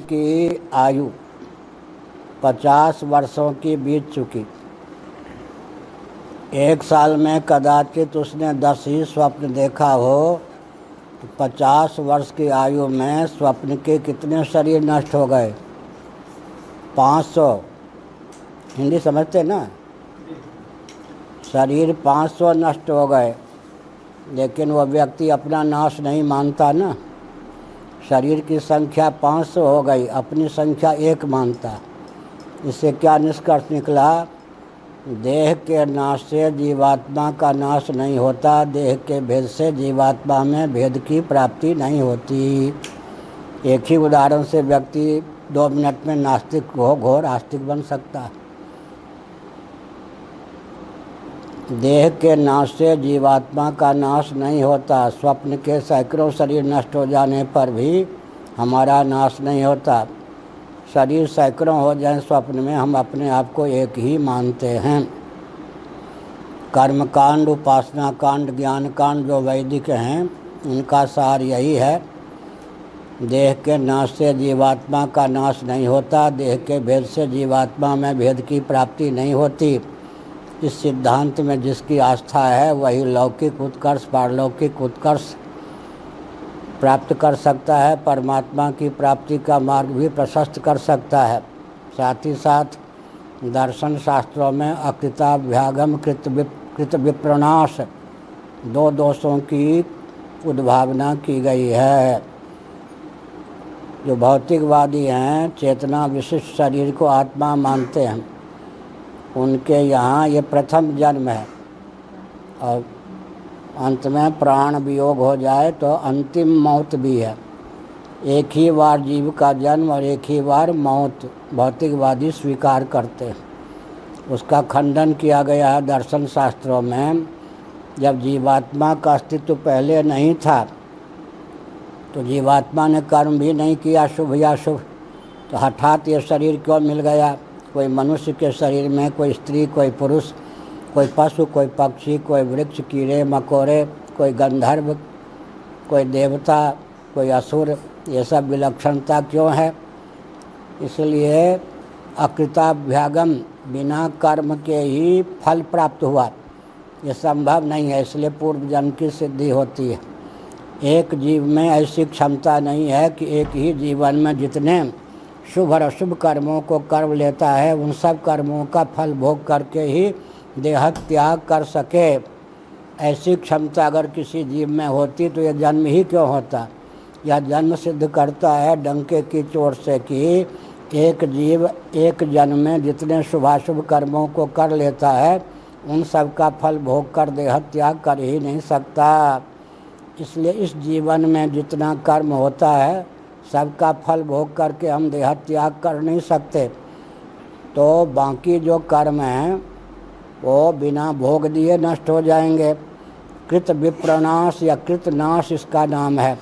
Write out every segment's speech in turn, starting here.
की आयु 50 वर्षों की बीत चुकी। एक साल में कदाचित उसने 10 ही स्वप्न देखा हो, तो 50 वर्ष की आयु में स्वप्न के कितने शरीर नष्ट हो गए? 500। हिंदी समझते ना? शरीर 500 नष्ट हो गए, लेकिन वह व्यक्ति अपना नाश नहीं मानता ना। शरीर की संख्या 500 हो गई, अपनी संख्या 1 मानता। इससे क्या निष्कर्ष निकला? देह के नाश से जीवात्मा का नाश नहीं होता, देह के भेद से जीवात्मा में भेद की प्राप्ति नहीं होती। एक ही उदाहरण से व्यक्ति 2 मिनट में नास्तिक हो घोर आस्तिक बन सकता है। देह के नाश से जीवात्मा का नाश नहीं होता। स्वप्न के सैकड़ों शरीर नष्ट हो जाने पर भी हमारा नाश नहीं होता। शरीर सैकड़ों हो जाए स्वप्न में, हम अपने आप को एक ही मानते हैं। कर्म कांड, उपासना कांड, ज्ञान कांड जो वैदिक हैं, उनका सार यही है। देह के नाश से जीवात्मा का नाश नहीं होता, देह के भेद से जीवात्मा में भेद की प्राप्ति नहीं होती। इस सिद्धांत में जिसकी आस्था है वही लौकिक उत्कर्ष, पारलौकिक उत्कर्ष प्राप्त कर सकता है, परमात्मा की प्राप्ति का मार्ग भी प्रशस्त कर सकता है। साथ ही साथ दर्शन शास्त्रों में अकृताभ्यागम कृत विप्रनाश 2 दोषों की उद्भावना की गई है। जो भौतिकवादी हैं, चेतना विशिष्ट शरीर को आत्मा मानते हैं, उनके यहाँ ये प्रथम जन्म है और अंत में प्राण वियोग हो जाए तो अंतिम मौत भी है। एक ही बार जीव का जन्म और एक ही बार मौत भौतिकवादी स्वीकार करते हैं। उसका खंडन किया गया है दर्शन शास्त्रों में। जब जीवात्मा का अस्तित्व पहले नहीं था तो जीवात्मा ने कर्म भी नहीं किया, शुभ या शुभ, तो हठात ये शरीर क्यों मिल गया? कोई मनुष्य के शरीर में कोई स्त्री, कोई पुरुष, कोई पशु, कोई पक्षी, कोई वृक्ष, कीड़े मकोड़े, कोई गंधर्व, कोई देवता, कोई असुर, ये सब विलक्षणता क्यों है? इसलिए अकृताभ्यागम, बिना कर्म के ही फल प्राप्त हुआ, ये संभव नहीं है। इसलिए पूर्व जन्म की सिद्धि होती है। एक जीव में ऐसी क्षमता नहीं है कि एक ही जीवन में जितने शुभ और अशुभ कर्मों को कर लेता है, उन सब कर्मों का फल भोग करके ही देह त्याग कर सके। ऐसी क्षमता अगर किसी जीव में होती तो यह जन्म ही क्यों होता? यह जन्म सिद्ध करता है डंके की चोट से कि एक जीव एक जन्म में जितने शुभाशुभ कर्मों को कर लेता है, उन सब का फल भोग कर देह त्याग कर ही नहीं सकता। इसलिए इस जीवन में जितना कर्म होता है, सबका फल भोग करके हम देह त्याग कर नहीं सकते। तो बाकी जो कर्म हैं वो बिना भोग दिए नष्ट हो जाएंगे। कृत विप्रनाश या कृत नाश इसका नाम है।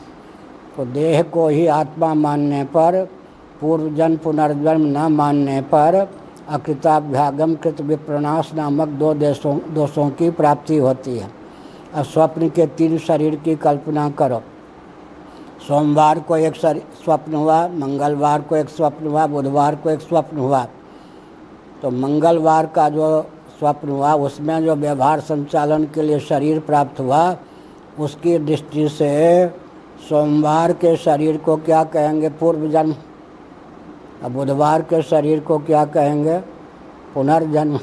तो देह को ही आत्मा मानने पर, पूर्व जन्म पुनर्जन्म न मानने पर अकृताभ्यागम कृत विप्रनाश नामक 2 दोषों की प्राप्ति होती है। अब स्वप्न के 3 शरीर की कल्पना करो। सोमवार को एक स्वप्न हुआ, मंगलवार को एक स्वप्न हुआ, बुधवार को एक स्वप्न हुआ। तो मंगलवार का जो स्वप्न हुआ उसमें जो व्यवहार संचालन के लिए शरीर प्राप्त हुआ, उसकी दृष्टि से सोमवार के शरीर को क्या कहेंगे? पूर्व जन्म। अब बुधवार के शरीर को क्या कहेंगे? पुनर्जन्म।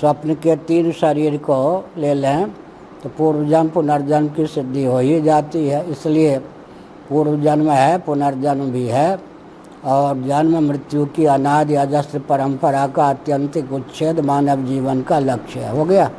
स्वप्न के 3 शरीर को ले लें तो पूर्व जन्म पुनर्जन्म की सिद्धि हो ही जाती है। इसलिए पूर्व जन्म है, पुनर्जन्म भी है, और जन्म मृत्यु की अनादि अजस्र परंपरा का आत्यंतिक उच्छेद मानव जीवन का लक्ष्य है। हो गया।